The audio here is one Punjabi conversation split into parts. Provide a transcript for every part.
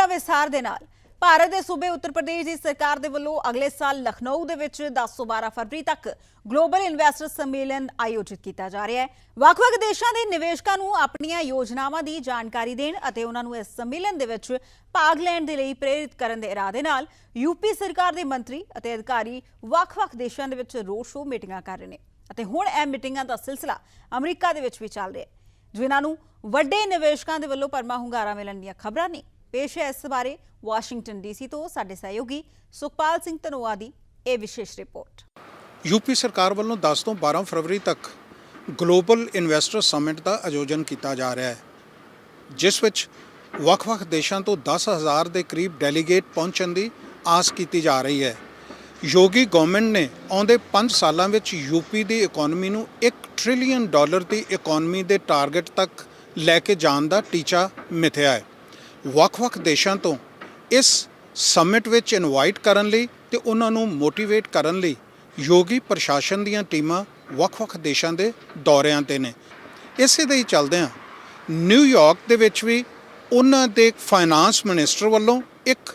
बड़ा विस्तार दे नाल भारत के सूबे उत्तर प्रदेश की सरकार के वलों अगले साल लखनऊ के 10 ਤੋਂ 12 फरवरी तक ग्लोबल इन्वेस्टर सम्मेलन आयोजित किया जा रहा है। ਵੱਖ-ਵੱਖ देशों के निवेशकों को अपन योजनावां की जानकारी देण अते उन्हां नूं इस सम्मेलन दे विच भाग लैण दे लई प्रेरित करन दे इरादे नाल यूपी सरकार के मंत्री अते अधिकारी ਵੱਖ-ਵੱਖ देशों के विच रोड शो मीटिंगां कर रहे हैं अते हुण इह मीटिंगां दा सिलसिला अमरीका दे विच भी चल रहा है, जिन्हां नूं वड्डे निवेशकों के वलों भरमा हुंगारा मिलण दीआं खबरां ने। पेश है इस बारे वाशिंगटन डीसी तो साडे सहयोगी सुखपाल सिंह धनोआ दी यह विशेष रिपोर्ट। यूपी सरकार वालों 10 ਤੋਂ 12 फरवरी तक ग्लोबल इन्वेस्टर समिट का आयोजन किया जा रहा है, जिस विच ਵੱਖ-ਵੱਖ देशों तो 10,000 के करीब डेलीगेट पहुँचने की आस की जा रही है। योगी गवर्नमेंट ने आउंदे 5 सालों में यूपी की इकोनमी नूं $1 ट्रिलियन की इकोनमी के टारगेट तक लैके जाने का टीचा मिथया है। ਵੱਖ-ਵੱਖ देशों तो इस समिट विच इनवाइट करन लई ते उन्हां नूं मोटिवेट करन लई योगी प्रशासन दीआं टीमां ਵੱਖ-ਵੱਖ देशों के दौरिਆਂ ते ने। इसे दे चलदिआं न्यूयॉर्क दे विच भी उन्हां दे फाइनांस मिनिस्टर वालों एक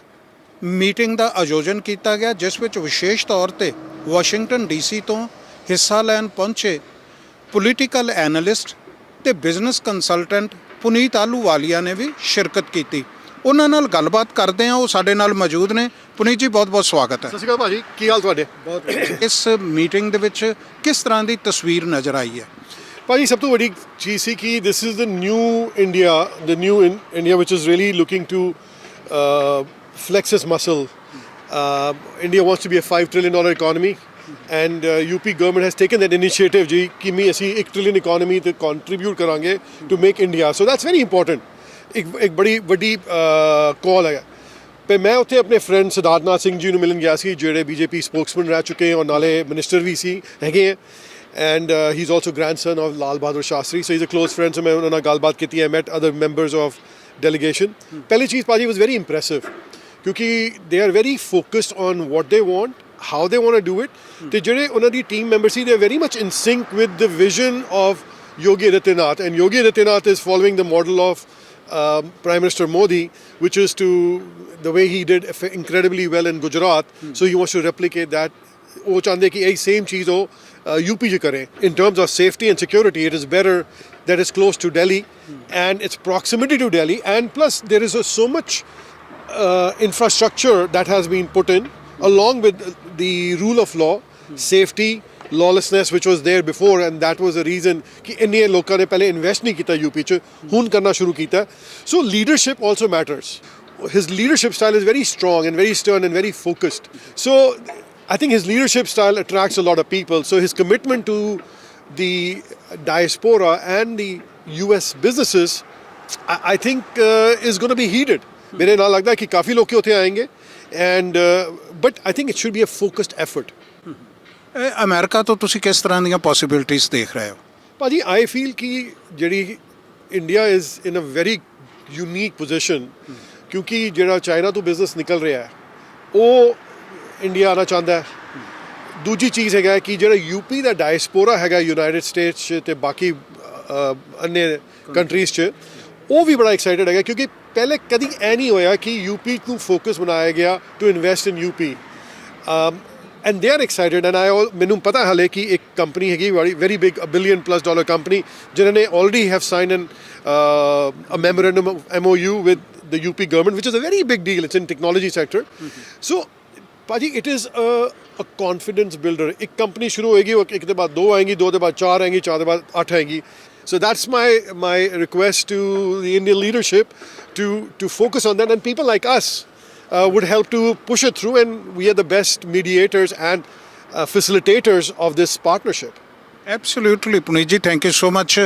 मीटिंग का आयोजन किया गया, जिस विच विशेष तौर पर वाशिंगटन डीसी तो हिस्सा लैन पहुंचे पोलीटिकल एनालिस्ट ते बिजनेस कंसलटेंट पुनीत आलूवालिया ने भी शिरकत की। उन्हां नाल गलबात करते हैं, वो साडे नाल मौजूद ने। पुनीत जी बहुत बहुत स्वागत है। सत श्री अकाल भाजी, की हाल तुहाडे? बहुत इस मीटिंग दे विच किस तरह की तस्वीर नज़र आई है? भाजी सब तो बड़ी चीज़ सी कि this is the new India which is really looking to flex its muscle. India wants to be a $5 trillion economy, and UP government has taken that initiative जी कि मैं ऐसी $1 trillion economy तो contribute करांगे to make India. So that's very important. एक बड़ी बड़ी कॉल है। पे मैं उत्थे अपने फ्रेंड सिद्धार्थ नाथ सिंह जी नूं मिलन गया सी, जेड़े बीजेपी स्पोक्समैन रह चुके हैं और नाले मिनिस्टर भी सी हैगे हैं, and he's also grandson of Lal Bahadur Shastri, so he's a close friend. So मैं उन्हां नाल गलबात कीती है, met other members of delegation. पहली चीज़ पाजी was very impressive क्योंकि they are very focused on what they want, how they want to do it. ਤੇ ਜਿਹੜੇ ਉਹਨਾਂ ਦੀ team members C, they are very much in sync with the vision of Yogi Adityanath, and Yogi Adityanath is following the model of Prime Minister Modi, which is to the way he did incredibly well in Gujarat. So he wants to replicate that. ਉਹ ਚਾਹੁੰਦੇ ਕਿ ਇਹ same ਚੀਜ਼ ਉਹ UP 'ਚ ਕਰੇ. In terms of safety and security, it is better that it's close to Delhi and its proximity to Delhi, and plus there is so much infrastructure that has been put in along with the rule of law, safety, lawlessness which was there before, and that was the reason कि इन्ने लोगों ने पहले invest नहीं किया यूपी च, हुन करना शुरू किया। So leadership also matters. His leadership style is very strong and very stern and very focused. So I think his leadership style attracts a lot of people. So his commitment to the diaspora and the US businesses, I think is going to be heeded. मेरे नाल लगता है कि काफ़ी लोग उत्थे आएंगे, and but I think it should be a focused effort. America तो तुसी किस तरह दी पॉसिबिलिटीज़ देख रहे हो? भाजी आई फील कि ਜਿਹੜੀ India is in a very unique position, क्योंकि ਜਿਹੜਾ चाइना तो बिजनेस निकल रहा है वो इंडिया आना चाहता है। दूजी चीज़ है कि ਜਿਹੜਾ यूपी ਦਾ डायस्पोरा है यूनाइटेड स्टेट्स ਤੇ बाकी अन्य कंट्रीज़ 'ਚ वो भी बड़ा एक्साइटेड है, क्योंकि पहले कभी ऐ नहीं होया कि यूपी ਨੂੰ फोकस बनाया गया to invest in UP, and they are excited. And मैनू पता हाले कि एक कंपनी हैगी वेरी बिग $1 billion+ कंपनी, जिन्होंने already have sign an a memorandum of MOU with the UP government, which is a very big deal. It's in technology sector. So भाजी it is a confidence builder. एक कंपनी शुरू होएगी, एक के बाद 2 आएंगी, 2 के बाद 4 आएंगी, 4 के बाद 8 आएंगी। So that's my request to the Indian leadership to focus on that, and people like us would help to push it through, and we are the best mediators and facilitators of this partnership. Absolutely, Puneet ji, thank you so much.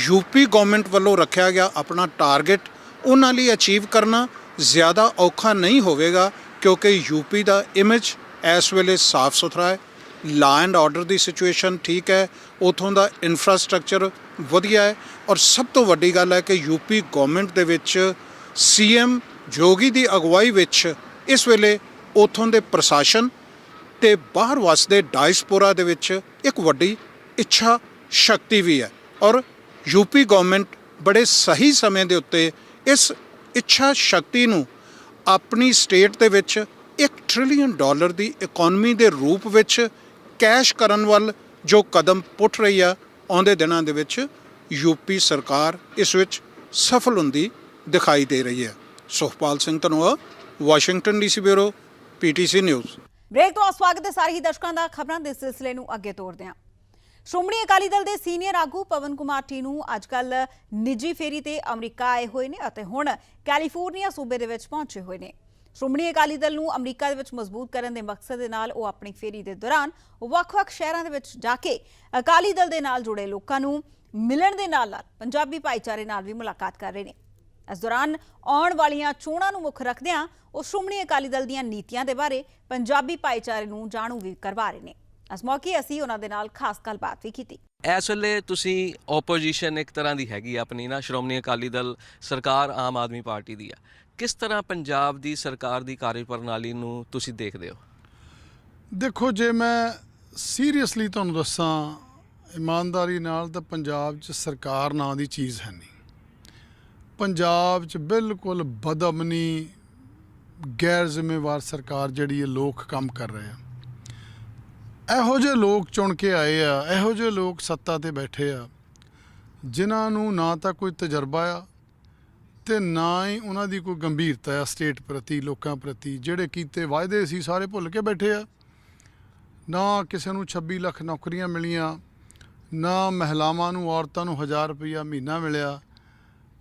UP government वालों रखा गया अपना टारगेट उन्हां लई अचीव करना ज़्यादा औखा नहीं होवेगा, क्योंकि यूपी का इमेज इस वेले साफ सुथरा है, ला एंड ऑर्डर की सिचुएशन ठीक है, उतों का इंफ्रास्ट्रक्चर वधिया है, और सब तो वड्डी गल है कि यूपी गवर्नमेंट दे विच CM जोगी की अगवाई विच इस वेले उतों के प्रशासन ते बाहर वसदे डायस्पोरा दे विच एक वड्डी इच्छा शक्ति भी है, और यूपी गवर्नमेंट बड़े सही समय के उत्ते इस ਇੱਛਾ ਸ਼ਕਤੀ ਨੂੰ ਆਪਣੀ ਸਟੇਟ ਦੇ ਵਿੱਚ $1 ਟ੍ਰਿਲੀਅਨ ਦੀ ਇਕਨੋਮੀ ਦੇ ਰੂਪ ਵਿੱਚ ਕੈਸ਼ ਕਰਨ ਵੱਲ ਜੋ ਕਦਮ ਪੁੱਟ ਰਹੀ ਆ, ਆਉਂਦੇ ਦਿਨਾਂ ਦੇ ਵਿੱਚ ਯੂਪੀ ਸਰਕਾਰ ਇਸ ਵਿੱਚ ਸਫਲ ਹੁੰਦੀ ਦਿਖਾਈ ਦੇ ਰਹੀ ਹੈ। Sukhpal Singh Dhanoa, Washington DC bureau, PTC news. Break ਤੋਂ ਸਵਾਗਤ ਹੈ ਸਾਰੇ ਹੀ ਦਰਸ਼ਕਾਂ ਦਾ। ਖਬਰਾਂ ਦੇ ਸਿਲਸਿਲੇ ਨੂੰ ਅੱਗੇ ਤੋਰਦੇ ਹਾਂ। ਸ਼੍ਰੋਮਣੀ ਅਕਾਲੀ ਦਲ ਦੇ ਸੀਨੀਅਰ ਆਗੂ ਪਵਨ ਕੁਮਾਰ ਟੀਨੂ ਅੱਜਕੱਲ ਨਿੱਜੀ ਫੇਰੀ ਤੇ ਅਮਰੀਕਾ ਆਏ ਹੋਏ ਨੇ ਅਤੇ ਹੁਣ ਕੈਲੀਫੋਰਨੀਆ ਸੂਬੇ ਦੇ ਵਿੱਚ ਪਹੁੰਚੇ ਹੋਏ ਨੇ। ਸ਼੍ਰੋਮਣੀ ਅਕਾਲੀ ਦਲ ਨੂੰ ਅਮਰੀਕਾ ਦੇ ਵਿੱਚ ਮਜ਼ਬੂਤ ਕਰਨ ਦੇ ਮਕਸਦ ਦੇ ਨਾਲ ਉਹ ਆਪਣੀ ਫੇਰੀ ਦੇ ਦੌਰਾਨ ਵੱਖ-ਵੱਖ ਸ਼ਹਿਰਾਂ ਦੇ ਵਿੱਚ ਜਾ ਕੇ ਅਕਾਲੀ ਦਲ ਦੇ ਨਾਲ ਜੁੜੇ ਲੋਕਾਂ ਨੂੰ ਮਿਲਣ ਦੇ ਨਾਲ-ਨਾਲ ਪੰਜਾਬੀ ਭਾਈਚਾਰੇ ਨਾਲ ਵੀ ਮੁਲਾਕਾਤ ਕਰ ਰਹੇ ਨੇ। ਇਸ ਦੌਰਾਨ ਆਉਣ ਵਾਲੀਆਂ ਚੋਣਾਂ ਨੂੰ ਮੁੱਖ ਰੱਖਦਿਆਂ ਉਹ ਸ਼੍ਰੋਮਣੀ ਅਕਾਲੀ ਦਲ ਦੀਆਂ ਨੀਤੀਆਂ ਦੇ ਬਾਰੇ ਪੰਜਾਬੀ ਭਾਈਚਾਰੇ ਨੂੰ ਜਾਣੂ ਵੀ ਕਰਵਾ ਰਹੇ ਨੇ। ਇਸ ਮੌਕੇ ਅਸੀਂ ਉਹਨਾਂ ਦੇ ਨਾਲ ਖਾਸ ਗੱਲਬਾਤ ਵੀ ਕੀਤੀ। ਇਸ ਵੇਲੇ ਤੁਸੀਂ ਓਪੋਜੀਸ਼ਨ ਇੱਕ ਤਰ੍ਹਾਂ ਦੀ ਹੈਗੀ ਆਪਣੀ ਨਾ, ਸ਼੍ਰੋਮਣੀ ਅਕਾਲੀ ਦਲ ਸਰਕਾਰ ਆਮ ਆਦਮੀ ਪਾਰਟੀ ਦੀ ਆ। ਕਿਸ ਤਰ੍ਹਾਂ ਪੰਜਾਬ ਦੀ ਸਰਕਾਰ ਦੀ ਕਾਰਜਪ੍ਰਣਾਲੀ ਨੂੰ ਤੁਸੀਂ ਦੇਖਦੇ ਹੋ? ਦੇਖੋ, ਜੇ ਮੈਂ ਸੀਰੀਅਸਲੀ ਤੁਹਾਨੂੰ ਦੱਸਾਂ ਇਮਾਨਦਾਰੀ ਨਾਲ, ਤਾਂ ਪੰਜਾਬ 'ਚ ਸਰਕਾਰ ਨਾਂ ਦੀ ਚੀਜ਼ ਹੈ ਨਹੀਂ। ਪੰਜਾਬ 'ਚ ਬਿਲਕੁਲ ਬਦਅਮਨੀ, ਗੈਰ ਜ਼ਿੰਮੇਵਾਰ ਸਰਕਾਰ ਜਿਹੜੀ ਹੈ, ਲੋਕ ਕੰਮ ਕਰ ਰਹੇ ਆ। ਇਹੋ ਜਿਹੇ ਲੋਕ ਚੁਣ ਕੇ ਆਏ ਆ, ਇਹੋ ਜਿਹੇ ਲੋਕ ਸੱਤਾ ਤੇ ਬੈਠੇ ਆ ਜਿਨ੍ਹਾਂ ਨੂੰ ਨਾ ਤਾਂ ਕੋਈ ਤਜਰਬਾ ਆ ਤੇ ਨਾ ਹੀ ਉਹਨਾਂ ਦੀ ਕੋਈ ਗੰਭੀਰਤਾ ਆ ਸਟੇਟ ਪ੍ਰਤੀ, ਲੋਕਾਂ ਪ੍ਰਤੀ। ਜਿਹੜੇ ਕੀਤੇ ਵਾਅਦੇ ਸੀ ਸਾਰੇ ਭੁੱਲ ਕੇ ਬੈਠੇ ਆ। ਨਾ ਕਿਸੇ ਨੂੰ 26 ਲੱਖ ਨੌਕਰੀਆਂ ਮਿਲੀਆਂ, ਨਾ ਮਹਿਲਾਵਾਂ ਨੂੰ, ਔਰਤਾਂ ਨੂੰ 1000 ਰੁਪਈਆ ਮਹੀਨਾ ਮਿਲਿਆ।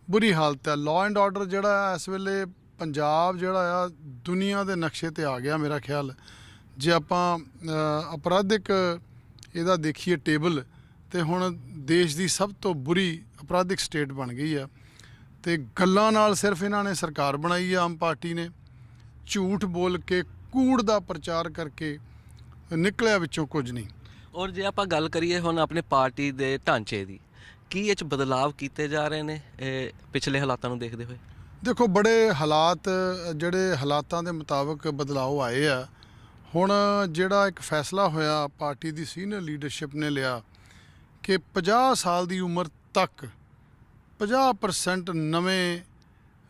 ਬੁਰੀ ਹਾਲਤ ਹੈ। ਲਾਅ ਐਂਡ ਆਰਡਰ ਜਿਹੜਾ ਆ ਇਸ ਵੇਲੇ ਪੰਜਾਬ ਜਿਹੜਾ ਆ ਦੁਨੀਆ ਦੇ ਨਕਸ਼ੇ ਤੇ ਆ ਗਿਆ ਮੇਰਾ ਖਿਆਲ। ਜੇ ਆਪਾਂ ਅਪਰਾਧਿਕ ਇਹਦਾ ਦੇਖੀਏ ਟੇਬਲ, ਤੇ ਹੁਣ ਦੇਸ਼ ਦੀ ਸਭ ਤੋਂ ਬੁਰੀ ਅਪਰਾਧਿਕ ਸਟੇਟ ਬਣ ਗਈ ਆ। ਤੇ ਗੱਲਾਂ ਨਾਲ ਸਿਰਫ ਇਹਨਾਂ ਨੇ ਸਰਕਾਰ ਬਣਾਈ ਆ, ਆਮ ਪਾਰਟੀ ਨੇ। ਝੂਠ ਬੋਲ ਕੇ, ਕੂੜ ਦਾ ਪ੍ਰਚਾਰ ਕਰਕੇ ਨਿਕਲਿਆ ਵਿੱਚੋਂ ਕੁਝ ਨਹੀਂ। ਔਰ ਜੇ ਆਪਾਂ ਗੱਲ ਕਰੀਏ ਹੁਣ ਆਪਣੇ ਪਾਰਟੀ ਦੇ ਢਾਂਚੇ ਦੀ, ਕੀ ਇਹ 'ਚ ਬਦਲਾਵ ਕੀਤੇ ਜਾ ਰਹੇ ਨੇ ਪਿਛਲੇ ਹਾਲਾਤਾਂ ਨੂੰ ਦੇਖਦੇ ਹੋਏ? ਦੇਖੋ, ਬੜੇ ਹਾਲਾਤ, ਜਿਹੜੇ ਹਾਲਾਤਾਂ ਦੇ ਮੁਤਾਬਕ ਬਦਲਾਅ ਆਏ ਆ। ਹੁਣ ਜਿਹੜਾ ਇੱਕ ਫੈਸਲਾ ਹੋਇਆ ਪਾਰਟੀ ਦੀ ਸੀਨੀਅਰ ਲੀਡਰਸ਼ਿਪ ਨੇ ਲਿਆ ਕਿ 50 ਸਾਲ ਦੀ ਉਮਰ ਤੱਕ 50% ਨਵੇਂ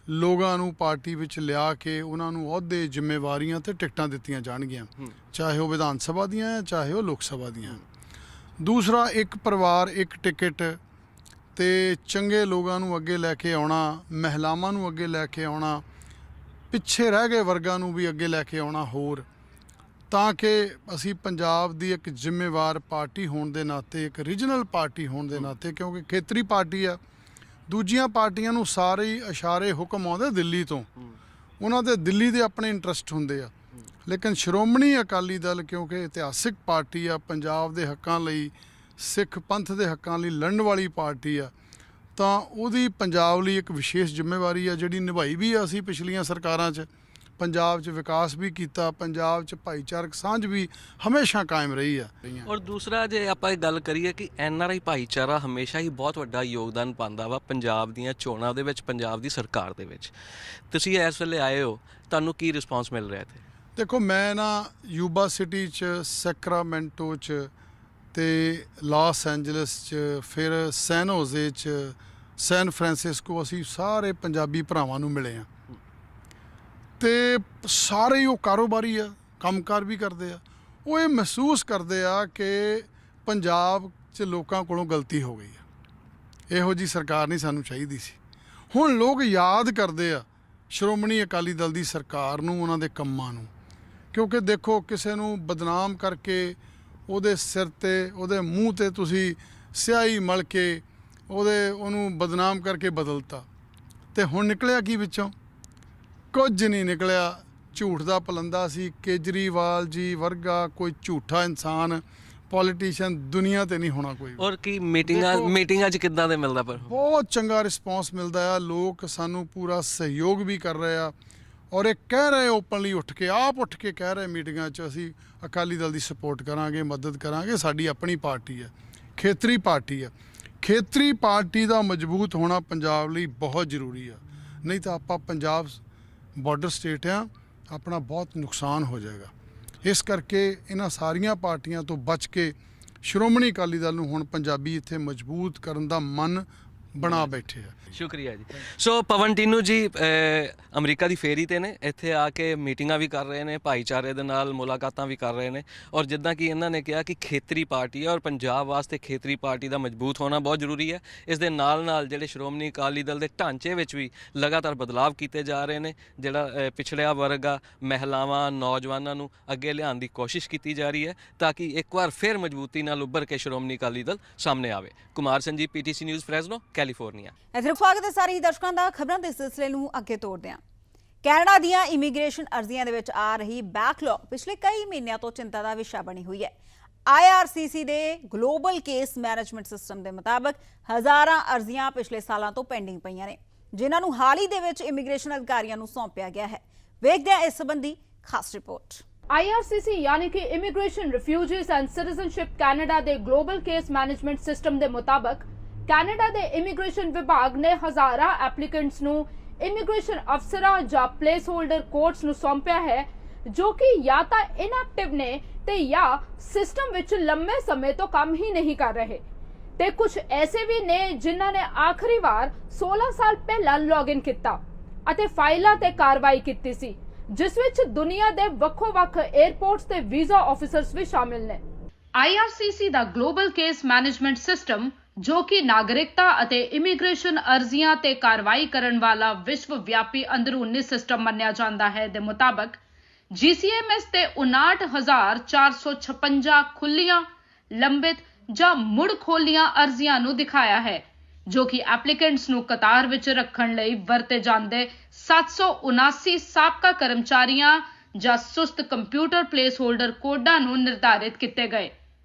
ਲੋਕਾਂ ਨੂੰ ਪਾਰਟੀ ਵਿੱਚ ਲਿਆ ਕੇ ਉਹਨਾਂ ਨੂੰ ਅਹੁਦੇ, ਜ਼ਿੰਮੇਵਾਰੀਆਂ ਤੇ ਟਿਕਟਾਂ ਦਿੱਤੀਆਂ ਜਾਣਗੀਆਂ, ਚਾਹੇ ਉਹ ਵਿਧਾਨ ਸਭਾ ਦੀਆਂ, ਚਾਹੇ ਉਹ ਲੋਕ ਸਭਾ ਦੀਆਂ। ਦੂਸਰਾ, ਇੱਕ ਪਰਿਵਾਰ ਇੱਕ ਟਿਕਟ, ਤੇ ਚੰਗੇ ਲੋਕਾਂ ਨੂੰ ਅੱਗੇ ਲੈ ਕੇ ਆਉਣਾ, ਮਹਿਲਾਵਾਂ ਨੂੰ ਅੱਗੇ ਲੈ ਕੇ ਆਉਣਾ, ਪਿੱਛੇ ਰਹਿ ਗਏ ਵਰਗਾਂ ਨੂੰ ਵੀ ਅੱਗੇ ਲੈ ਕੇ ਆਉਣਾ ਹੋਰ, ਤਾਂ ਕਿ ਅਸੀਂ ਪੰਜਾਬ ਦੀ ਇੱਕ ਜ਼ਿੰਮੇਵਾਰ ਪਾਰਟੀ ਹੋਣ ਦੇ ਨਾਤੇ, ਇੱਕ ਰੀਜਨਲ ਪਾਰਟੀ ਹੋਣ ਦੇ ਨਾਤੇ, ਕਿਉਂਕਿ ਖੇਤਰੀ ਪਾਰਟੀ ਆ, ਦੂਜੀਆਂ ਪਾਰਟੀਆਂ ਨੂੰ ਸਾਰੇ ਇਸ਼ਾਰੇ ਹੁਕਮ ਆਉਂਦੇ ਦਿੱਲੀ ਤੋਂ, ਉਹਨਾਂ ਦੇ ਦਿੱਲੀ ਦੇ ਆਪਣੇ ਇੰਟਰਸਟ ਹੁੰਦੇ ਆ। ਲੇਕਿਨ ਸ਼੍ਰੋਮਣੀ ਅਕਾਲੀ ਦਲ ਕਿਉਂਕਿ ਇਤਿਹਾਸਿਕ ਪਾਰਟੀ ਆ, ਪੰਜਾਬ ਦੇ ਹੱਕਾਂ ਲਈ, ਸਿੱਖ ਪੰਥ ਦੇ ਹੱਕਾਂ ਲਈ ਲੜਨ ਵਾਲੀ ਪਾਰਟੀ ਆ, ਤਾਂ ਉਹਦੀ ਪੰਜਾਬ ਲਈ ਇੱਕ ਵਿਸ਼ੇਸ਼ ਜ਼ਿੰਮੇਵਾਰੀ ਆ, ਜਿਹੜੀ ਨਿਭਾਈ ਵੀ ਆ ਅਸੀਂ ਪਿਛਲੀਆਂ ਸਰਕਾਰਾਂ 'ਚ। ਪੰਜਾਬ 'ਚ ਵਿਕਾਸ ਵੀ ਕੀਤਾ, ਪੰਜਾਬ 'ਚ ਭਾਈਚਾਰਕ ਸਾਂਝ ਵੀ ਹਮੇਸ਼ਾ ਕਾਇਮ ਰਹੀ ਆ। ਔਰ ਦੂਸਰਾ, ਜੇ ਆਪਾਂ ਇਹ ਗੱਲ ਕਰੀਏ ਕਿ NRI ਭਾਈਚਾਰਾ ਹਮੇਸ਼ਾ ਹੀ ਬਹੁਤ ਵੱਡਾ ਯੋਗਦਾਨ ਪਾਉਂਦਾ ਵਾ ਪੰਜਾਬ ਦੀਆਂ ਚੋਣਾਂ ਦੇ ਵਿੱਚ, ਪੰਜਾਬ ਦੀ ਸਰਕਾਰ ਦੇ ਵਿੱਚ। ਤੁਸੀਂ ਇਸ ਵੇਲੇ ਆਏ ਹੋ, ਤੁਹਾਨੂੰ ਕੀ ਰਿਸਪੌਂਸ ਮਿਲ ਰਿਹਾ ਇੱਥੇ? ਦੇਖੋ, ਮੈਂ ਨਾ ਯੂਬਾ ਸਿਟੀ 'ਚ, ਸੈਕਰਾਮੈਂਟੋ 'ਚ, ਤੇ ਲਾਸ ਐਂਜਲਸ 'ਚ, ਫਿਰ ਸੈਨ ਹੋਜ਼ੇ 'ਚ, ਸੈਨ ਫਰਾਂਸਿਸਕੋ, ਅਸੀਂ ਸਾਰੇ ਪੰਜਾਬੀ ਭਰਾਵਾਂ ਨੂੰ ਮਿਲੇ ਆ। ਤੇ ਸਾਰੇ ਹੀ ਉਹ ਕਾਰੋਬਾਰੀ ਆ, ਕੰਮਕਾਰ ਵੀ ਕਰਦੇ ਆ। ਉਹ ਇਹ ਮਹਿਸੂਸ ਕਰਦੇ ਆ ਕਿ ਪੰਜਾਬ 'ਚ ਲੋਕਾਂ ਕੋਲੋਂ ਗਲਤੀ ਹੋ ਗਈ ਆ, ਇਹੋ ਜੀ ਸਰਕਾਰ ਨਹੀਂ ਸਾਨੂੰ ਚਾਹੀਦੀ ਸੀ। ਹੁਣ ਲੋਕ ਯਾਦ ਕਰਦੇ ਆ ਸ਼੍ਰੋਮਣੀ ਅਕਾਲੀ ਦਲ ਦੀ ਸਰਕਾਰ ਨੂੰ, ਉਹਨਾਂ ਦੇ ਕੰਮਾਂ ਨੂੰ। ਕਿਉਂਕਿ ਦੇਖੋ, ਕਿਸੇ ਨੂੰ ਬਦਨਾਮ ਕਰਕੇ ਉਹਦੇ ਸਿਰ ਤੇ, ਉਹਦੇ ਮੂੰਹ ਤੇ ਤੁਸੀਂ ਸਿਆਹੀ ਮਲ ਕੇ ਉਹਨੂੰ ਬਦਨਾਮ ਕਰਕੇ ਬਦਲਤਾ, ਤੇ ਹੁਣ ਨਿਕਲਿਆ ਕੀ ਵਿੱਚੋਂ? ਕੁਝ ਨਹੀਂ ਨਿਕਲਿਆ। ਝੂਠ ਦਾ ਪਲੰਦਾ ਸੀ। ਕੇਜਰੀਵਾਲ ਜੀ ਵਰਗਾ ਕੋਈ ਝੂਠਾ ਇਨਸਾਨ, ਪੋਲੀਟੀਸ਼ੀਅਨ ਦੁਨੀਆ ਤੇ ਨਹੀਂ ਹੋਣਾ ਕੋਈ। ਔਰ ਕੀ ਮੀਟਿੰਗਾਂ 'ਚ ਕਿੱਦਾਂ ਦੇ ਮਿਲਦਾ? ਪਰ ਬਹੁਤ ਚੰਗਾ ਰਿਸਪੌਂਸ ਮਿਲਦਾ ਆ। ਲੋਕ ਸਾਨੂੰ ਪੂਰਾ ਸਹਿਯੋਗ ਵੀ ਕਰ ਰਹੇ ਆ, ਔਰ ਇਹ ਕਹਿ ਰਹੇ ਓਪਨਲੀ ਉੱਠ ਕੇ ਕਹਿ ਰਹੇ ਮੀਟਿੰਗਾਂ 'ਚ, ਅਸੀਂ ਅਕਾਲੀ ਦਲ ਦੀ ਸਪੋਰਟ ਕਰਾਂਗੇ, ਮਦਦ ਕਰਾਂਗੇ। ਸਾਡੀ ਆਪਣੀ ਪਾਰਟੀ ਹੈ, ਖੇਤਰੀ ਪਾਰਟੀ ਹੈ। ਖੇਤਰੀ ਪਾਰਟੀ ਦਾ ਮਜ਼ਬੂਤ ਹੋਣਾ ਪੰਜਾਬ ਲਈ ਬਹੁਤ ਜ਼ਰੂਰੀ ਆ, ਨਹੀਂ ਤਾਂ ਆਪਾਂ ਪੰਜਾਬ ਬਾਰਡਰ ਸਟੇਟ ਆ, ਆਪਣਾ ਬਹੁਤ ਨੁਕਸਾਨ ਹੋ ਜਾਏਗਾ। ਇਸ ਕਰਕੇ ਇਹਨਾਂ ਸਾਰੀਆਂ ਪਾਰਟੀਆਂ ਤੋਂ ਬਚ ਕੇ ਸ਼੍ਰੋਮਣੀ ਅਕਾਲੀ ਦਲ ਨੂੰ ਹੁਣ ਪੰਜਾਬੀ ਇੱਥੇ ਮਜ਼ਬੂਤ ਕਰਨ ਦਾ ਮਨ ਬਣਾ ਬੈਠੇ ਆ। ਸ਼ੁਕਰੀਆ ਜੀ। ਸੋ ਪਵਨ ਟੀਨੂ ਜੀ ਅਮਰੀਕਾ ਦੀ ਫੇਰੀ ਤੇ ਨੇ, ਇੱਥੇ ਆ ਕੇ ਮੀਟਿੰਗਾਂ ਵੀ ਕਰ ਰਹੇ ਨੇ, ਭਾਈਚਾਰੇ ਦੇ ਨਾਲ ਮੁਲਾਕਾਤਾਂ ਵੀ ਕਰ ਰਹੇ ਨੇ, ਔਰ ਜਿੱਦਾਂ ਕਿ ਇਹਨਾਂ ਨੇ ਕਿਹਾ ਕਿ ਖੇਤਰੀ ਪਾਰਟੀ ਹੈ ਔਰ ਪੰਜਾਬ ਵਾਸਤੇ ਖੇਤਰੀ ਪਾਰਟੀ ਦਾ ਮਜ਼ਬੂਤ ਹੋਣਾ ਬਹੁਤ ਜ਼ਰੂਰੀ ਹੈ। ਇਸ ਦੇ ਨਾਲ ਨਾਲ ਜਿਹੜੇ ਸ਼੍ਰੋਮਣੀ ਅਕਾਲੀ ਦਲ ਦੇ ਢਾਂਚੇ ਵਿੱਚ ਵੀ ਲਗਾਤਾਰ ਬਦਲਾਵ ਕੀਤੇ ਜਾ ਰਹੇ ਨੇ, ਜਿਹੜਾ ਪਿਛੜਿਆ ਵਰਗ ਆ, ਮਹਿਲਾਵਾਂ, ਨੌਜਵਾਨਾਂ ਨੂੰ ਅੱਗੇ ਲਿਆਉਣ ਦੀ ਕੋਸ਼ਿਸ਼ ਕੀਤੀ ਜਾ ਰਹੀ ਹੈ ਤਾਂ ਕਿ ਇੱਕ ਵਾਰ ਫਿਰ ਮਜ਼ਬੂਤੀ ਨਾਲ ਉੱਭਰ ਕੇ ਸ਼੍ਰੋਮਣੀ ਅਕਾਲੀ ਦਲ ਸਾਹਮਣੇ ਆਵੇ। Kumar Sanjeev, PTC news, Fresno, California. ਇਤਫਾਕ ਦੇ ਸਾਰੇ ਹੀ ਦਰਸ਼ਕਾਂ ਦਾ ਖਬਰਾਂ ਦੇ ਸਿਲਸਿਲੇ ਨੂੰ ਅੱਗੇ ਤੋਰਦੇ ਹਾਂ। ਕੈਨੇਡਾ ਦੀਆਂ ਇਮੀਗ੍ਰੇਸ਼ਨ ਅਰਜ਼ੀਆਂ ਦੇ ਵਿੱਚ ਆ ਰਹੀ ਬੈਕਲੌਗ ਪਿਛਲੇ ਕਈ ਮਹੀਨਿਆਂ ਤੋਂ ਚਿੰਤਾ ਦਾ ਵਿਸ਼ਾ ਬਣੀ ਹੋਈ ਹੈ। IRCC ਦੇ ਗਲੋਬਲ ਕੇਸ ਮੈਨੇਜਮੈਂਟ ਸਿਸਟਮ ਦੇ ਮੁਤਾਬਕ ਹਜ਼ਾਰਾਂ ਅਰਜ਼ੀਆਂ ਪਿਛਲੇ ਸਾਲਾਂ ਤੋਂ ਪੈਂਡਿੰਗ ਪਈਆਂ ਨੇ, ਜਿਨ੍ਹਾਂ ਨੂੰ ਹਾਲ ਹੀ ਦੇ ਵਿੱਚ ਇਮੀਗ੍ਰੇਸ਼ਨ ਅਧਿਕਾਰੀਆਂ ਨੂੰ ਸੌਂਪਿਆ ਗਿਆ ਹੈ। ਵੇਖਦੇ ਹਾਂ ਇਸ ਸੰਬੰਧੀ ਖਾਸ ਰਿਪੋਰਟ। IRCC यानी कि immigration, refugees and citizenship Canada ਦੇ ਗਲੋਬਲ ਕੇਸ ਮੈਨੇਜਮੈਂਟ ਸਿਸਟਮ ਦੇ ਮੁਤਾਬਕ ਕੈਨੇਡਾ ਦੇ ਇਮੀਗ੍ਰੇਸ਼ਨ ਵਿਭਾਗ ਨੇ ਹਜ਼ਾਰਾਂ ਐਪਲੀਕੈਂਟਸ ਨੂੰ ਇਮੀਗ੍ਰੇਸ਼ਨ ਅਫਸਰਾਂ ਜਾਂ ਪਲੇਸ ਹੋਲਡਰ ਕੋਰਟਸ ਨੂੰ ਸੌਂਪਿਆ ਹੈ, ਜੋ ਕਿ ਜਾਂ ਤਾਂ ਇਨਐਕਟਿਵ ਨੇ ਤੇ ਜਾਂ ਸਿਸਟਮ ਵਿੱਚ ਲੰਮੇ ਸਮੇਂ ਤੋਂ ਕੰਮ ਹੀ ਨਹੀਂ ਕਰ ਰਹੇ, ਤੇ ਕੁਝ ਐਸੇ ਵੀ ਨੇ ਜਿਨ੍ਹਾਂ ਨੇ ਆਖਰੀ ਵਾਰ 16 ਸਾਲ ਪਹਿਲਾਂ ਲੌਗਇਨ ਕੀਤਾ ਅਤੇ ਫਾਈਲਾਂ ਤੇ ਕਾਰਵਾਈ ਕੀਤੀ ਸੀ, ਜਿਸ ਵਿੱਚ ਦੁਨੀਆ ਦੇ ਵੱਖੋ-ਵੱਖ 에ਅਰਪੋਰਟਸ ਤੇ ਵੀਜ਼ਾ ਆਫੀਸਰਸ ਵੀ ਸ਼ਾਮਿਲ ਨੇ। IRCC ਦਾ ਗਲੋਬਲ ਕੇਸ ਮੈਨੇਜਮੈਂਟ ਸਿਸਟਮ, ਜੋ ਕਿ ਨਾਗਰਿਕਤਾ ਅਤੇ ਇਮੀਗ੍ਰੇਸ਼ਨ ਅਰਜ਼ੀਆਂ ਤੇ ਕਾਰਵਾਈ ਕਰਨ ਵਾਲਾ ਵਿਸ਼ਵ ਵਿਆਪੀ ਅੰਦਰੂਨੀ ਸਿਸਟਮ ਮੰਨਿਆ ਜਾਂਦਾ ਹੈ, ਦੇ ਮੁਤਾਬਕ GCMS ਤੇ 59,456 ਖੁੱਲੀਆਂ, ਲੰਬਿਤ ਜਾਂ ਮੁੜ ਖੋਲੀਆਂ ਅਰਜ਼ੀਆਂ ਨੂੰ ਦਿਖਾਇਆ ਹੈ, ਜੋ ਕਿ ਐਪਲੀਕੈਂਟਸ ਨੂੰ ਕਤਾਰ ਵਿੱਚ ਰੱਖਣ ਲਈ ਵਰਤੇ ਜਾਂਦੇ 779 ਸਾਬਕਾ ਕਰਮਚਾਰੀਆਂ ਜਾਂ ਸੁਸਤ ਕੰਪਿਊਟਰ ਪਲੇਸ ਹੋਲਡਰ ਕੋਡਾਂ ਨੂੰ ਨਿਰਧਾਰਿਤ ਕੀਤੇ ਗਏ।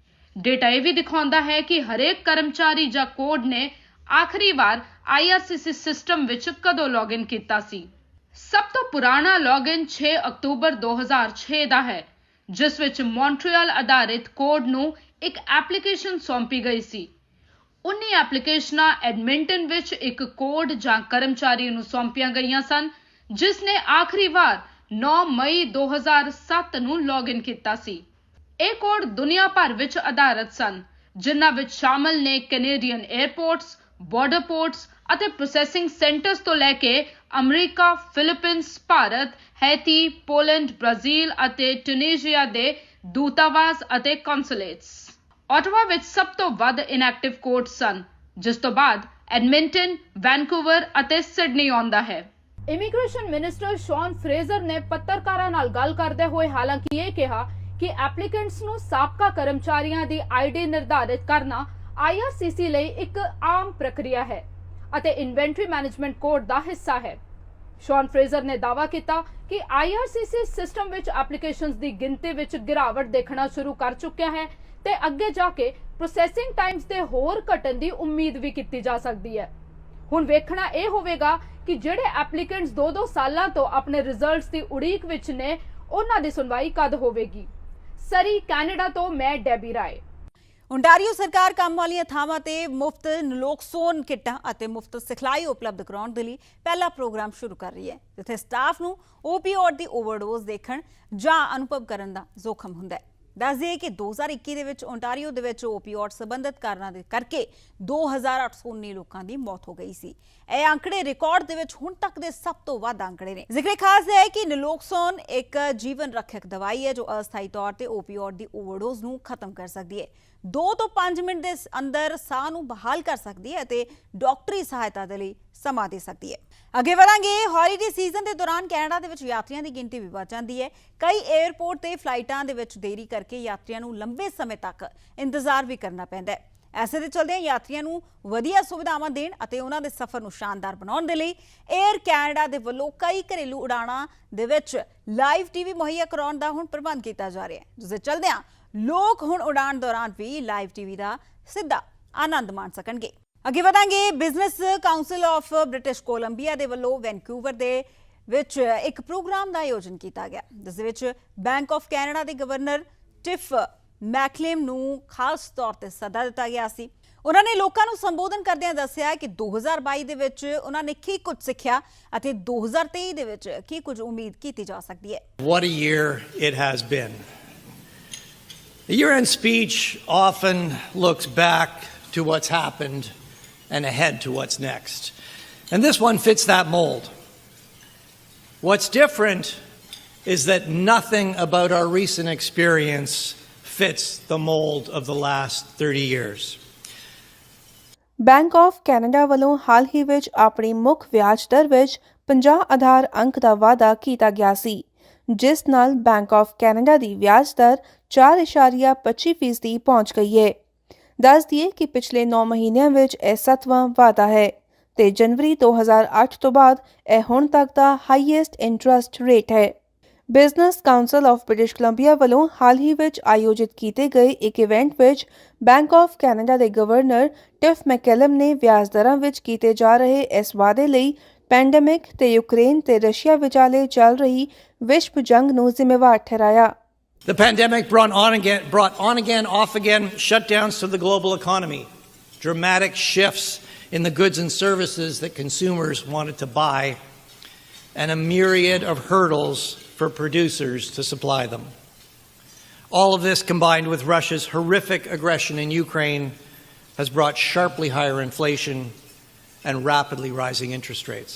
ਡੇਟਾ ਇਹ ਵੀ ਦਿਖਾਉਂਦਾ ਹੈ ਕਿ ਹਰੇਕ ਕਰਮਚਾਰੀ ਜਾਂ ਕੋਡ ਨੇ ਆਖਰੀ ਵਾਰ IRCC ਸਿਸਟਮ ਵਿੱਚ ਕਦੋਂ ਲੌਗਇਨ ਕੀਤਾ ਸੀ। ਸਭ ਤੋਂ ਪੁਰਾਣਾ ਲੌਗਇਨ 6 ਅਕਤੂਬਰ 2006 ਦਾ ਹੈ, ਜਿਸ ਵਿੱਚ ਮੌਂਟਰੀਅਲ ਆਧਾਰਿਤ ਕੋਡ ਨੂੰ ਇੱਕ ਐਪਲੀਕੇਸ਼ਨ ਸੌਂਪੀ ਗਈ ਸੀ। 19 ਐਪਲੀਕੇਸ਼ਨਾਂ ਐਡਮਿੰਟਨ ਵਿੱਚ ਇੱਕ ਕੋਡ ਜਾਂ ਕਰਮਚਾਰੀ ਨੂੰ ਸੌਂਪੀਆਂ ਗਈਆਂ ਸਨ, ਜਿਸ ਨੇ ਆਖਰੀ ਵਾਰ 9 ਮਈ 2007 ਨੂੰ ਲੌਗਇਨ ਕੀਤਾ ਸੀ। ਇਹ ਕੋਡ ਦੁਨੀਆ ਭਰ ਵਿੱਚ ਆਧਾਰਿਤ ਸਨ, ਜਿਨ੍ਹਾਂ ਵਿੱਚ ਸ਼ਾਮਲ ਨੇ ਕੈਨੇਡੀਅਨ 에ਅਰਪੋਰਟਸ, ਬਾਰਡਰ ਪੋਰਟਸ ਅਤੇ ਪ੍ਰੋਸੈਸਿੰਗ ਸੈਂਟਰਸ ਤੋਂ ਲੈ ਕੇ ਅਮਰੀਕਾ, Philippines, Bharat, Haiti, Poland, Brazil ਅਤੇ ਟਿਊਨੀਸ਼ੀਆ ਦੇ ਦੂਤਾਵਾਸ ਅਤੇ ਕੌਂਸੂਲੇਟਸ। ਆਟਵਾ ਵਿੱਚ ਸਭ ਤੋਂ ਵੱਧ ਇਨਐਕਟਿਵ ਕੋਰਟਸ ਸਨ, ਜਿਸ ਤੋਂ ਬਾਅਦ ਐਡਮਿੰਟਨ, ਵੈਨਕੂਵਰ ਅਤੇ ਸਿਡਨੀ ਆਉਂਦਾ ਹੈ। ਇਮੀਗ੍ਰੇਸ਼ਨ ਮਿਨਿਸਟਰ ਸ਼ੌਨ ਫਰੇਜ਼ਰ ਨੇ ਪੱਤਰਕਾਰਾਂ ਨਾਲ ਗੱਲ ਕਰਦੇ ਹੋਏ ਹਾਲਾਂਕਿ ਇਹ ਕਿਹਾ ਕਿ ਐਪਲੀਕੈਂਟਸ ਨੂੰ ਸਾਬਕਾ ਕਰਮਚਾਰੀਆਂ ਦੀ ID ਨਿਰਧਾਰਿਤ ਕਰਨਾ IRCC ਲਈ ਇੱਕ ਆਮ ਪ੍ਰਕਿਰਿਆ ਹੈ ਅਤੇ ਇਨਵੈਂਟਰੀ ਮੈਨੇਜਮੈਂਟ ਕੋਡ ਦਾ ਹਿੱਸਾ ਹੈ। ਸ਼ੌਨ ਫਰੇਜ਼ਰ ਨੇ ਦਾਅਵਾ ਕੀਤਾ ਕਿ IRCC ਸਿਸਟਮ ਵਿੱਚ ਐਪਲੀਕੇਸ਼ਨਸ ਦੀ ਗਿਣਤੀ ਵਿੱਚ ਗਿਰਾਵਟ ਦੇਖਣਾ ਸ਼ੁਰੂ ਕਰ ਚੁੱਕਿਆ ਹੈ ਤੇ ਅੱਗੇ ਜਾ ਕੇ ਪ੍ਰੋਸੈਸਿੰਗ ਟਾਈਮਸ ਦੇ ਹੋਰ ਘਟਣ ਦੀ ਉਮੀਦ ਵੀ ਕੀਤੀ ਜਾ ਸਕਦੀ ਹੈ। ਹੁਣ ਵੇਖਣਾ ਇਹ ਹੋਵੇਗਾ ਕਿ ਜਿਹੜੇ ਐਪਲੀਕੈਂਟਸ 2-2 ਸਾਲਾਂ ਤੋਂ ਆਪਣੇ ਰਿਜ਼ਲਟਸ ਦੀ ਉਡੀਕ ਵਿੱਚ ਨੇ, ਉਹਨਾਂ ਦੀ ਸੁਣਵਾਈ ਕਦ ਹੋਵੇਗੀ। ਸਰੀ, ਕੈਨੇਡਾ ਤੋਂ ਮੈਂ ਡੈਬੀ ਰਾਏ। ਓਨਟਾਰੀਓ ਸਰਕਾਰ ਕੰਮ ਵਾਲੀਆਂ ਥਾਵਾਂ ਤੇ ਮੁਫਤ ਨਲੋਕਸੋਨ ਕਿੱਟਾਂ ਅਤੇ ਮੁਫਤ ਸਿਖਲਾਈ ਉਪਲਬਧ ਕਰਾਉਣ ਦੇ ਲਈ ਪਹਿਲਾ ਪ੍ਰੋਗਰਾਮ ਸ਼ੁਰੂ ਕਰ ਰਹੀ ਹੈ, ਜਿੱਥੇ ਸਟਾਫ ਨੂੰ ਓਪੀਓਡ ਦੀ ਓਵਰਡੋਜ਼ ਦੇਖਣ ਜਾਂ ਅਨੁਭਵ ਕਰਨ ਦਾ ਜ਼ੋਖਮ ਹੁੰਦਾ ਹੈ। ਦੱਸ ਦਈਏ ਕਿ 2021 ਦੇ ਵਿੱਚ ਓਨਟਾਰੀਓ ਦੇ ਵਿੱਚ ਓਪੀਓਡ ਸੰਬੰਧਿਤ ਕਾਰਨਾਂ ਦੇ ਕਰਕੇ 2819 ਲੋਕਾਂ ਦੀ ਮੌਤ ਹੋ ਗਈ ਸੀ। ਇਹ ਅੰਕੜੇ ਰਿਕਾਰਡ ਦੇ ਵਿੱਚ ਹੁਣ ਤੱਕ ਦੇ ਸਭ ਤੋਂ ਵੱਧ ਅੰਕੜੇ ਨੇ। ਜ਼ਿਕਰ ਖਾਸ ਹੈ ਕਿ ਨਲੋਕਸੋਨ ਇੱਕ ਜੀਵਨ ਰੱਖਿਅਕ ਦਵਾਈ ਹੈ ਜੋ ਅਸਥਾਈ ਤੌਰ ਤੇ ਓਪੀਓਡ ਦੀ ਓਵਰਡੋਜ਼ ਨੂੰ ਖਤਮ ਕਰ ਸਕਦੀ ਹੈ, 2 ਤੋਂ 5 ਮਿੰਟ ਦੇ ਅੰਦਰ ਸਾਹ ਨੂੰ ਬਹਾਲ ਕਰ ਸਕਦੀ ਹੈ ਅਤੇ ਡਾਕਟਰੀ ਸਹਾਇਤਾ ਦੇ ਲਈ ਸਮਾਂ ਦੇ ਸਕਦੀ ਹੈ। ਅੱਗੇ ਵਧਾਂਗੇ। ਹੌਲੀਡੇ ਸੀਜ਼ਨ ਦੇ ਦੌਰਾਨ ਕੈਨੇਡਾ ਦੇ ਵਿੱਚ ਯਾਤਰੀਆਂ ਦੀ ਗਿਣਤੀ ਵੀ ਵੱਧ ਜਾਂਦੀ ਹੈ। ਕਈ 에ਅਰਪੋਰਟ ਤੇ ਫਲਾਈਟਾਂ ਦੇ ਵਿੱਚ ਦੇਰੀ ਕਰਕੇ ਯਾਤਰੀਆਂ ਨੂੰ ਲੰਬੇ ਸਮੇਂ ਤੱਕ ਇੰਤਜ਼ਾਰ ਵੀ ਕਰਨਾ ਪੈਂਦਾ ਹੈ। ਐਸੇ ਦੇ ਚਲਦਿਆਂ ਯਾਤਰੀਆਂ ਨੂੰ ਵਧੀਆ ਸੁਵਿਧਾਵਾਂ ਦੇਣ ਅਤੇ ਉਹਨਾਂ ਦੇ ਸਫ਼ਰ ਨੂੰ ਸ਼ਾਨਦਾਰ ਬਣਾਉਣ ਦੇ ਲਈ 에ਅਰ ਕੈਨੇਡਾ ਦੇ ਵੱਲੋਂ ਕਈ ਘਰੇਲੂ ਉਡਾਣਾਂ ਦੇ ਵਿੱਚ ਲਾਈਵ TV ਮੁਹੱਈਆ ਕਰਾਉਣ ਦਾ ਹੁਣ ਪ੍ਰਬੰਧ ਕੀਤਾ ਜਾ ਰਿਹਾ ਹੈ, ਜਿਸ ਦੇ ਚਲਦਿਆਂ ਲੋਕ ਹੁਣ ਉਡਾਣ ਦੌਰਾਨ ਵੀ ਲਾਈਵ TV ਦਾ ਸਿੱਧਾ ਆਨੰਦ ਮਾਣ ਸਕਣਗੇ। ਅੱਗੇ ਵਧਾਂਗੇ। Business council of British Columbia ਦੇ ਵੱਲੋਂ ਵੈਨਕੂਵਰ ਦੇ ਵਿੱਚ ਇੱਕ ਪ੍ਰੋਗਰਾਮ ਦਾ ਆਯੋਜਨ ਕੀਤਾ ਗਿਆ, ਜਿਸ ਵਿੱਚ ਬੈਂਕ ਆਫ ਕੈਨੇਡਾ ਦੇ ਗਵਰਨਰ ਟਿਫ ਮੈਕਲੇਮ ਨੂੰ ਖਾਸ ਤੌਰ ਤੇ ਸੱਦਾ ਦਿੱਤਾ ਗਿਆ ਸੀ। ਉਹਨਾਂ ਨੇ ਲੋਕਾਂ ਨੂੰ ਸੰਬੋਧਨ ਕਰਦਿਆਂ ਦੱਸਿਆ ਕਿ 2022 ਦੇ ਵਿੱਚ ਉਹਨਾਂ ਨੇ ਕੀ ਕੁਝ ਸਿੱਖਿਆ ਅਤੇ 2023 ਦੇ ਵਿੱਚ ਕੀ ਕੁਝ ਉਮੀਦ ਕੀਤੀ ਜਾ ਸਕਦੀ ਹੈ। What a year it has been. The year-end speech often looks back to what's happened and ahead to what's next. And this one fits that mold. What's different is that nothing about our recent experience fits the mold of the last 30 years. Bank of Canada ਵੱਲੋਂ ਹਾਲ ਹੀ ਵਿੱਚ ਆਪਣੀ ਮੁੱਖ ਵਿਆਜ ਦਰ ਵਿੱਚ 50 ਆਧਾਰ ਅੰਕ ਦਾ ਵਾਅਦਾ ਕੀਤਾ ਗਿਆ ਸੀ, ਜਿਸ ਨਾਲ ਬੈਂਕ ਆਫ ਕੈਨੇਡਾ ਦੀ ਵਿਆਜ ਦਰ 4.25% ਪਹੁੰਚ ਗਈ ਹੈ। ਦੱਸ ਦਈਏ ਕਿ ਪਿਛਲੇ 9 ਮਹੀਨਿਆਂ ਵਿੱਚ ਇਹ 7ਵਾਂ ਵਾਅਦਾ ਹੈ ਤੇ ਜਨਵਰੀ 2008 ਤੋਂ ਬਾਅਦ ਇਹ ਹੁਣ ਤੱਕ ਦਾ ਹਾਈਐਸਟ ਇੰਟਰਸਟ ਰੇਟ ਹੈ। Business council of British Columbia ਵੱਲੋਂ ਹਾਲ ਹੀ ਵਿੱਚ ਆਯੋਜਿਤ ਕੀਤੇ ਗਏ ਇੱਕ ਇਵੈਂਟ ਵਿੱਚ ਬੈਂਕ ਆਫ ਕੈਨੇਡਾ ਦੇ ਗਵਰਨਰ ਟਿਫ ਮੈਕੈਲਮ ਨੇ ਵਿਆਜ ਦਰਾਂ ਵਿੱਚ ਕੀਤੇ ਜਾ ਰਹੇ ਇਸ ਵਾਅਦੇ ਲਈ ਪੈਂਡੇਮਿਕ ਤੇ ਯੂਕਰੇਨ ਤੇ ਰਸ਼ੀਆ ਵਿਚਾਲੇ ਚੱਲ ਰਹੀ ਵਿਸ਼ਵ ਜੰਗ ਨੂੰ ਜ਼ਿੰਮੇਵਾਰ ਠਹਿਰਾਇਆ। The pandemic brought on again, off again shutdowns to the global economy, dramatic shifts in the goods and services that consumers wanted to buy, and a myriad of hurdles for producers to supply them. All of this, combined with Russia's horrific aggression in Ukraine, has brought sharply higher inflation and rapidly rising interest rates.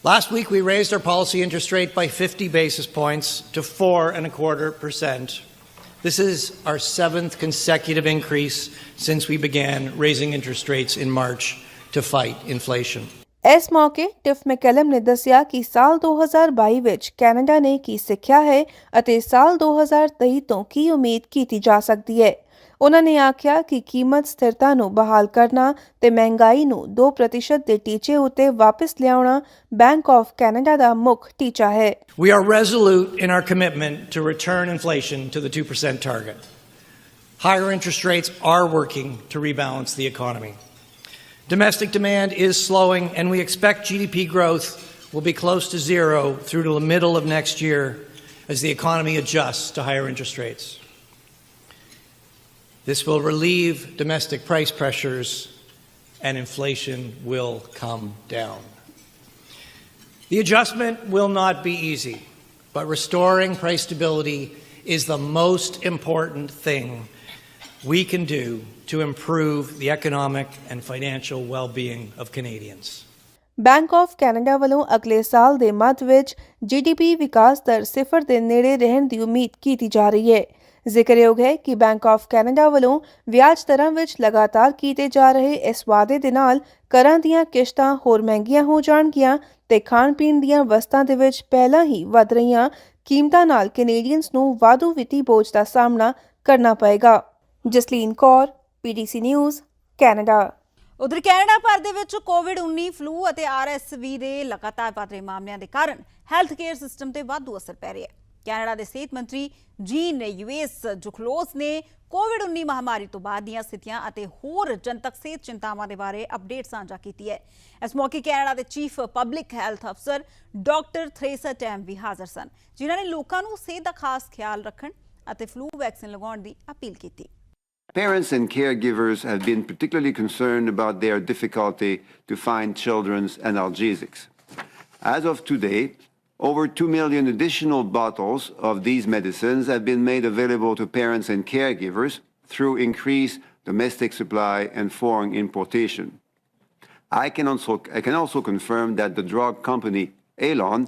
Last week, we raised our policy interest rate by 50 basis points to 4.25%. This is our 7th consecutive increase since we began raising interest rates in March to fight inflation. ਇਸ ਮੌਕੇ ਟਿਫ ਮੈਕੈਲਮ ਨੇ ਦੱਸਿਆ ਕਿ ਸਾਲ 2022 ਵਿੱਚ ਕੈਨੇਡਾ ਨੇ ਕੀ ਸਿੱਖਿਆ ਹੈ ਅਤੇ ਸਾਲ 2023 ਤੋਂ ਕੀ ਉਮੀਦ ਕੀਤੀ ਜਾ ਸਕਦੀ ਹੈ। ਉਨ੍ਹਾਂ ਨੇ ਆਖਿਆ ਕਿ ਕੀਮਤ ਸਥਿਰਤਾ ਨੂੰ ਬਹਾਲ ਕਰਨਾ ਤੇ ਮਹਿੰਗਾਈ ਨੂੰ 2% ਦੇ ਟੀਚੇ ਉੱਤੇ ਵਾਪਸ ਲਿਆਉਣਾ ਬੈਂਕ ਆਫ ਕੈਨੇਡਾ ਦਾ ਮੁੱਖ ਟੀਚਾ ਹੈ। We are resolute in our commitment to return inflation to the 2% target. Higher interest rates are working to rebalance the economy. Domestic demand is slowing, and we expect GDP growth will be close to zero through to the middle of next year as the economy adjusts to higher interest rates. This will relieve domestic price pressures, and inflation will come down. The adjustment will not be easy, but restoring price stability is the most important thing we can do to improve the economic and financial well-being of Canadians. Bank of Canada ਵੱਲੋਂ ਅਗਲੇ ਸਾਲ ਦੇ ਮੱਧ ਵਿੱਚ GDP ਵਿਕਾਸ ਦਰ 0 ਦੇ ਨੇੜੇ ਰਹਿਣ ਦੀ ਉਮੀਦ ਕੀਤੀ ਜਾ ਰਹੀ ਹੈ। ਜ਼ਿਕਰਯੋਗ ਹੈ ਕਿ ਬੈਂਕ ਆਫ ਕੈਨੇਡਾ ਵੱਲੋਂ ਵਿਆਜ ਦਰਾਂ ਵਿੱਚ ਲਗਾਤਾਰ ਕੀਤੇ ਜਾ ਰਹੇ ਇਸ ਵਾਅਦੇ ਦੇ ਨਾਲ ਘਰਾਂ ਦੀਆਂ ਕਿਸ਼ਤਾਂ ਹੋਰ ਮਹਿੰਗੀਆਂ ਹੋ ਜਾਣਗੀਆਂ ਤੇ ਖਾਣ-ਪੀਣ ਦੀਆਂ ਵਸਤਾਂ ਦੇ ਵਿੱਚ ਪਹਿਲਾਂ ਹੀ ਵਧ ਰਹੀਆਂ ਕੀਮਤਾਂ ਨਾਲ ਕੈਨੇਡੀਅਨਸ ਨੂੰ ਵਾਧੂ ਵਿੱਤੀ ਬੋਝ ਦਾ ਸਾਹਮਣਾ ਕਰਨਾ ਪਏਗਾ। Jasleen Kaur, PTC news, Canada. ਉਧਰ ਕੈਨੇਡਾ ਭਰ ਦੇ ਵਿੱਚ ਕੋਵਿਡ-19 ਫਲੂ ਅਤੇ RSV ਦੇ ਲਗਾਤਾਰ ਵਧ ਰਹੇ ਮਾਮਲਿਆਂ ਦੇ ਕਾਰਨ ਹੈਲਥ ਕੇਅਰ ਸਿਸਟਮ ਤੇ ਵਾਧੂ ਅਸਰ ਪੈ ਰਿਹਾ ਹੈ। ਕੈਨੇਡਾ ਦੇ ਸਿਹਤ ਮੰਤਰੀ ਜੀਨ ਯੂਐਸ ਜੁਖਲੋਸ ਨੇ ਕੋਵਿਡ-19 ਮਹਾਮਾਰੀ ਤੋਂ ਬਾਅਦ ਦੀਆਂ ਸਥਿਤੀਆਂ ਅਤੇ ਹੋਰ ਜਨਤਕ ਸਿਹਤ ਚਿੰਤਾਵਾਂ ਦੇ ਬਾਰੇ ਅਪਡੇਟ ਸਾਂਝਾ ਕੀਤੀ ਹੈ। ਇਸ ਮੌਕੇ ਕੈਨੇਡਾ ਦੇ ਚੀਫ ਪਬਲਿਕ ਹੈਲਥ ਅਫਸਰ ਡਾਕਟਰ ਥਰੇਸਾ ਟੈਮ ਵੀ ਹਾਜ਼ਰ ਸਨ, ਜਿਨ੍ਹਾਂ ਨੇ ਲੋਕਾਂ ਨੂੰ ਸਿਹਤ ਦਾ ਖਾਸ ਖਿਆਲ ਰੱਖਣ ਅਤੇ ਫਲੂ ਵੈਕਸੀਨ ਲਗਾਉਣ ਦੀ ਅਪੀਲ ਕੀਤੀ। Parents and caregivers have been particularly concerned about their difficulty to find children's analgesics. As of today, over 2 million additional bottles of these medicines have been made available to parents and caregivers through increased domestic supply and foreign importation. I can also confirm that the drug company Alon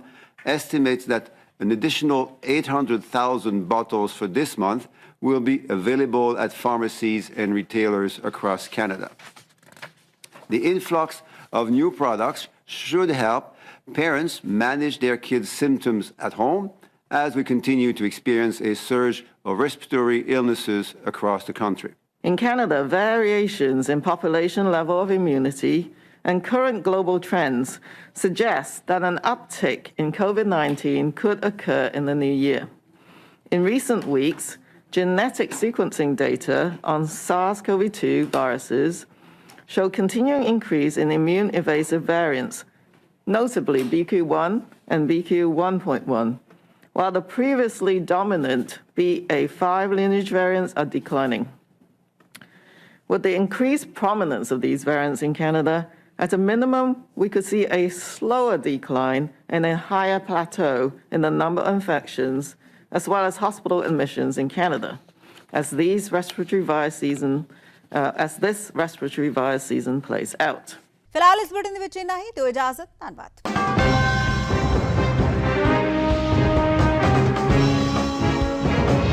estimates that an additional 800,000 bottles for this month will be available at pharmacies and retailers across Canada. The influx of new products should help parents manage their kids' symptoms at home as we continue to experience a surge of respiratory illnesses across the country. In Canada, variations in population level of immunity and current global trends suggest that an uptick in COVID-19 could occur in the new year. In recent weeks, genetic sequencing data on SARS-CoV-2 viruses show continuing increase in immune-evasive variants, notably BQ1 and BQ1.1, while the previously dominant BA5 lineage variants are declining. With the increased prominence of these variants in Canada, at a minimum, we could see a slower decline and a higher plateau in the number of infections as well as hospital admissions in Canada, as this respiratory virus season plays out. ਫਿਲਹਾਲ ਇਸ ਬੁਲੇਟਿਨ ਦੇ ਵਿੱਚ ਇੰਨਾ ਹੀ। ਦਿਓ ਇਜਾਜ਼ਤ। ਧੰਨਵਾਦ।